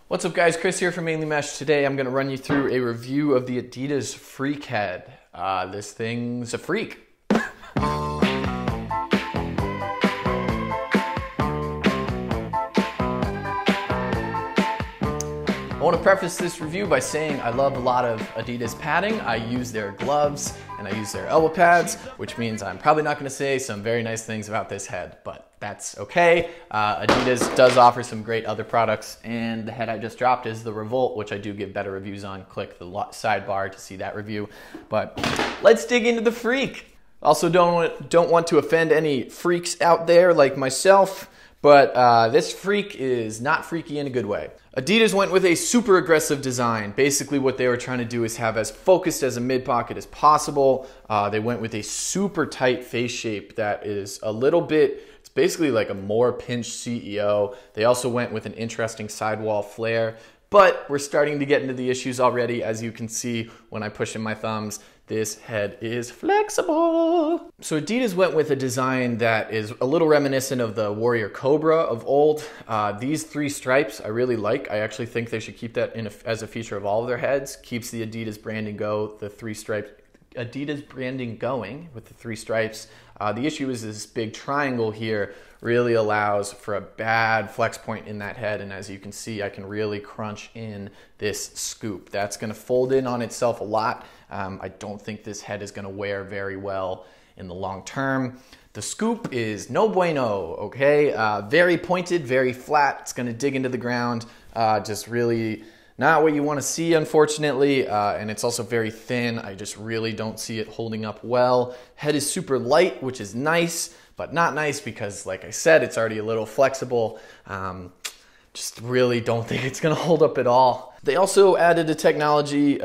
What's up guys, Chris here from Mainely Mesh. Today I'm going to run you through a review of the Adidas Freak Head. This thing's a freak. I want to preface this review by saying I love a lot of Adidas padding. I use their gloves and I use their elbow pads, which means I'm probably not going to say some very nice things about this head, but that's okay. Adidas does offer some great other products, and the head I just dropped is the Revolt, which I do give better reviews on. Click the sidebar to see that review. But let's dig into the Freak. Also, don't want to offend any freaks out there like myself, but this Freak is not freaky in a good way. Adidas went with a super aggressive design. Basically what they were trying to do is have as focused as a mid pocket as possible. They went with a super tight face shape that is a little bit, it's basically like a more pinched CEO. They also went with an interesting sidewall flare, but we're starting to get into the issues already. As you can see when I push in my thumbs, this head is flexible. So Adidas went with a design that is a little reminiscent of the Warrior Cobra of old. These three stripes I really like. I actually think they should keep that as a feature of all of their heads. Keeps the Adidas branding Adidas branding going with the three stripes. The issue is this big triangle here really allows for a bad flex point in that head, and as you can see, I can really crunch in this scoop. That's going to fold in on itself a lot. I don't think this head is going to wear very well in the long term. The scoop is no bueno, okay? Very pointed, very flat. It's going to dig into the ground. Just really not what you want to see, unfortunately, and it's also very thin. I just really don't see it holding up well. Head is super light, which is nice, but not nice because, like I said, it's already a little flexible. Just really don't think it's going to hold up at all. They also added a technology,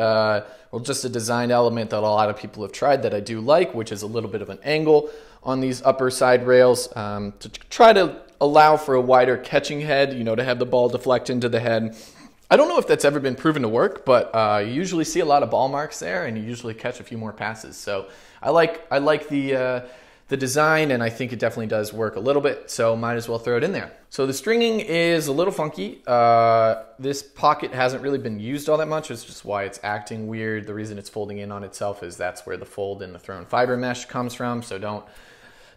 well, just a design element that a lot of people have tried that I do like, which is a little bit of an angle on these upper side rails to try to allow for a wider catching head, you know, to have the ball deflect into the head. I don't know if that's ever been proven to work, but you usually see a lot of ball marks there, and you usually catch a few more passes. So I like the design, and I think it definitely does work a little bit, so might as well throw it in there. So the stringing is a little funky. This pocket hasn't really been used all that much. It's just why it's acting weird. The reason it's folding in on itself is that's where the fold in the thrown fiber mesh comes from, so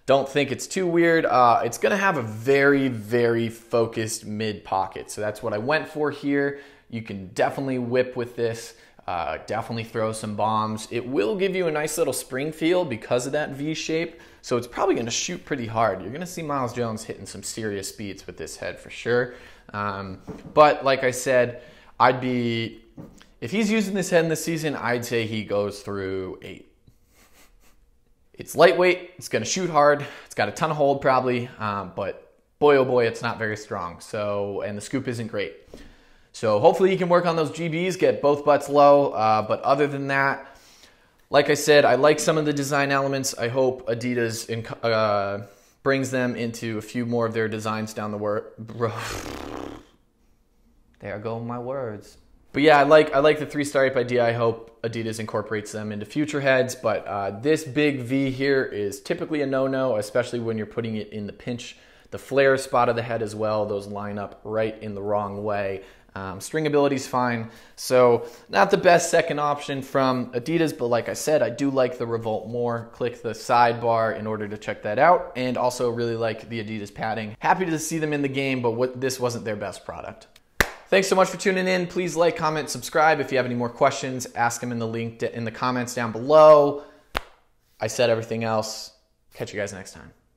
don't think it's too weird. It's gonna have a very, very focused mid pocket. So that's what I went for here. You can definitely whip with this, definitely throw some bombs. It will give you a nice little spring feel because of that V shape. So it's probably gonna shoot pretty hard. You're gonna see Miles Jones hitting some serious speeds with this head for sure. But like I said, if he's using this head in the season, I'd say he goes through 8. It's lightweight, it's gonna shoot hard, it's got a ton of hold probably, but boy oh boy, it's not very strong. So, and the scoop isn't great. So hopefully you can work on those GBs, get both butts low, but other than that, like I said, I like some of the design elements. I hope Adidas brings them into a few more of their designs down the road. There go my words. But yeah, I like the three stripe idea. I hope Adidas incorporates them into future heads, but this big V here is typically a no-no, especially when you're putting it in the pinch, the flare spot of the head as well. Those line up right in the wrong way. Stringability is fine, so not the best second option from Adidas, but like I said, I do like the Revolt more. Click the sidebar in order to check that out, and also really like the Adidas padding. Happy to see them in the game, but this wasn't their best product. Thanks so much for tuning in. Please like, comment, subscribe. If you have any more questions, ask them in the comments down below. I said everything else. Catch you guys next time.